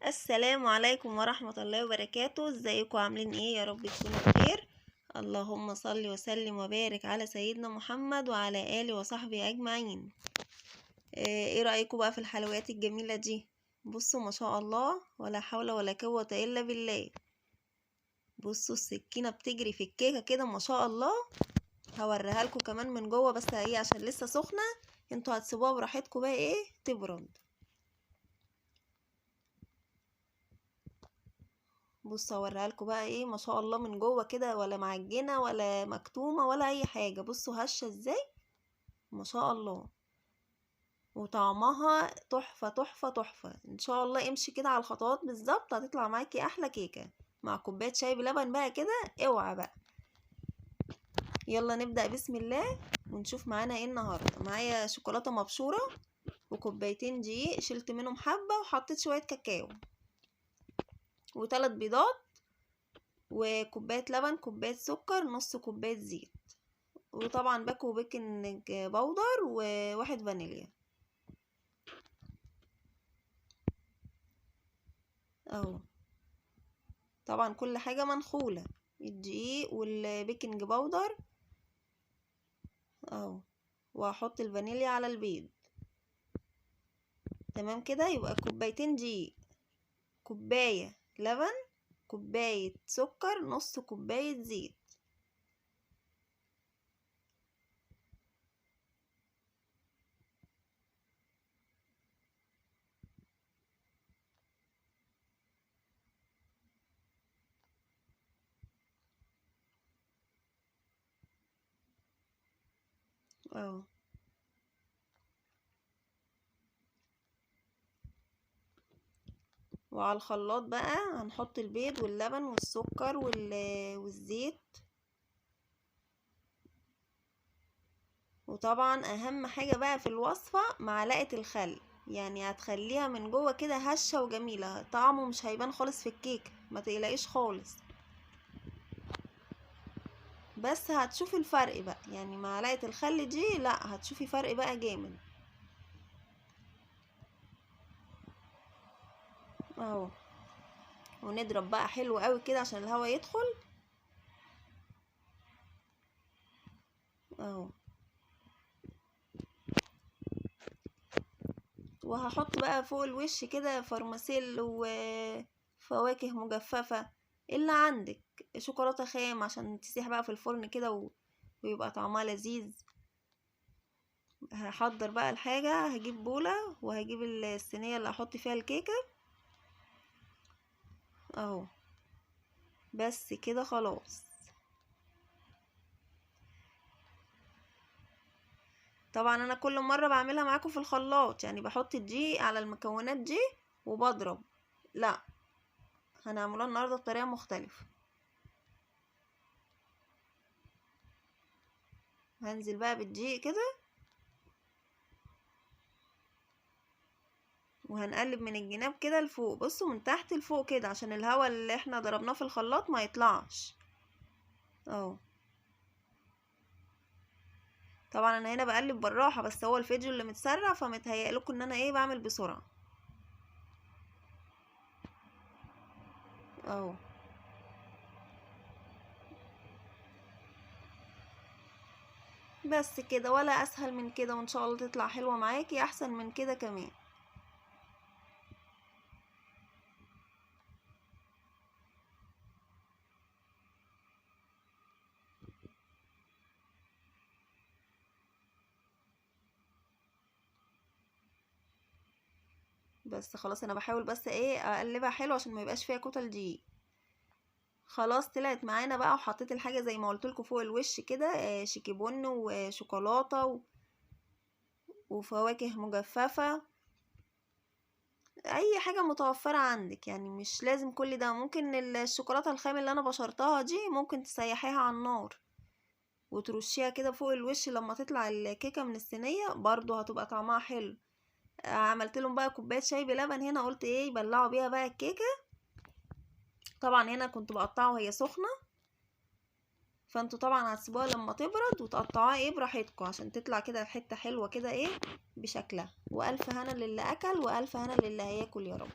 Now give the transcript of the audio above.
السلام عليكم ورحمة الله وبركاته. ازيكم عاملين ايه؟ يا رب تكونوا بخير. اللهم صل وسلم وبارك على سيدنا محمد وعلى آله وصحبه أجمعين. ايه رأيكم بقى في الحلويات الجميلة دي؟ بصوا ما شاء الله، ولا حول ولا قوة إلا بالله. بصوا السكينة بتجري في الكيكة كده ما شاء الله. هوريها لكم كمان من جوه، بس هي عشان لسه سخنة انتوا هتسيبوها براحتكم بقى ايه تبرد. بص هوريها لكم بقى ايه ما شاء الله من جوه كده، ولا معجنه ولا مكتومه ولا اي حاجه. بصوا هشه ازاي ما شاء الله، وطعمها تحفه تحفه تحفه. ان شاء الله امشي كده على الخطوات بالظبط هتطلع معاكي احلى كيكه مع كوبايه شاي بلبن بقى كده. اوعى بقى، يلا نبدا بسم الله ونشوف معانا ايه النهارده. معايا شوكولاته مبشوره وكوبايتين دقيق شلت منهم حبه وحطيت شويه كاكاو و3 بيضات وكوبايه لبن، كوبايه سكر، نص كوبايه زيت، وطبعا باكو بيكنج باودر وواحد فانيليا اهو. طبعا كل حاجه منخوله، الدقيق والبيكنج باودر اهو، وهحط الفانيليا على البيض. تمام كده، يبقى كوبايتين دقيق، كوبايه لبن، كوبايه سكر، نص كوبايه زيت. اهو وعلى الخلاط بقى هنحط البيض واللبن والسكر والزيت. وطبعا اهم حاجة بقى في الوصفة معلقة الخل، يعني هتخليها من جوه كده هشة وجميلة، طعمه مش هيبان خالص في الكيك، ما تقلقيش خالص. بس هتشوفي الفرق بقى، يعني معلقة الخل دي لا هتشوفي فرق بقى جامد اهو. ونضرب بقى حلو قوي كده عشان الهواء يدخل اهو. وهحط بقى فوق الوش كده فرماسيل وفواكه مجففة اللي عندك، شوكولاتة خام عشان تسيح بقى في الفرن كده ويبقى طعمها لذيذ. هحضر بقى الحاجة، هجيب بولة وهجيب الصينية اللي هحط فيها الكيكة اهو. بس كده خلاص. طبعا انا كل مرة بعملها معاكم في الخلاط، يعني بحط الدقيق على المكونات دي وبضرب. لا، هنعملها النهاردة بطريقة مختلفة. هنزل بقى بالدقيق كده وهنقلب من الجناب كده لفوق. بصوا من تحت لفوق كده عشان الهواء اللي احنا ضربناه في الخلاط ما يطلعش اهو. طبعا انا هنا بقلب بالراحه، بس هو الفيديو اللي متسرع فمتهيألكوا ان انا ايه بعمل بسرعه اهو. بس كده، ولا اسهل من كده، وان شاء الله تطلع حلوه معاكي احسن من كده كمان. بس خلاص انا بحاول بس ايه اقلبها حلو عشان ما يبقاش فيها كتل دقيق. خلاص طلعت معانا بقى، وحطيت الحاجه زي ما قلت لكم فوق الوش كده شيكي بن وشوكولاته وفواكه مجففه، اي حاجة متوفرة عندك، يعني مش لازم كل ده. ممكن الشوكولاتة الخام اللي انا بشرتها دي ممكن تسيحيها على النار وترشيها كده فوق الوش لما تطلع الكيكة من الصينية، برضو هتبقى طعمها حلو. عملت لهم بقى كوباية شاي بلبن هنا، قلت ايه يبلعوا بيها بقى الكيكة. طبعا هنا كنت بقطعها وهي سخنة، فانتوا طبعا هتسيبوها لما تبرد وتقطعوها ايه براحتكم عشان تطلع كده حتة حلوة كده ايه بشكلها. والف هنا للي اكل والف هنا للي هياكل يا رب.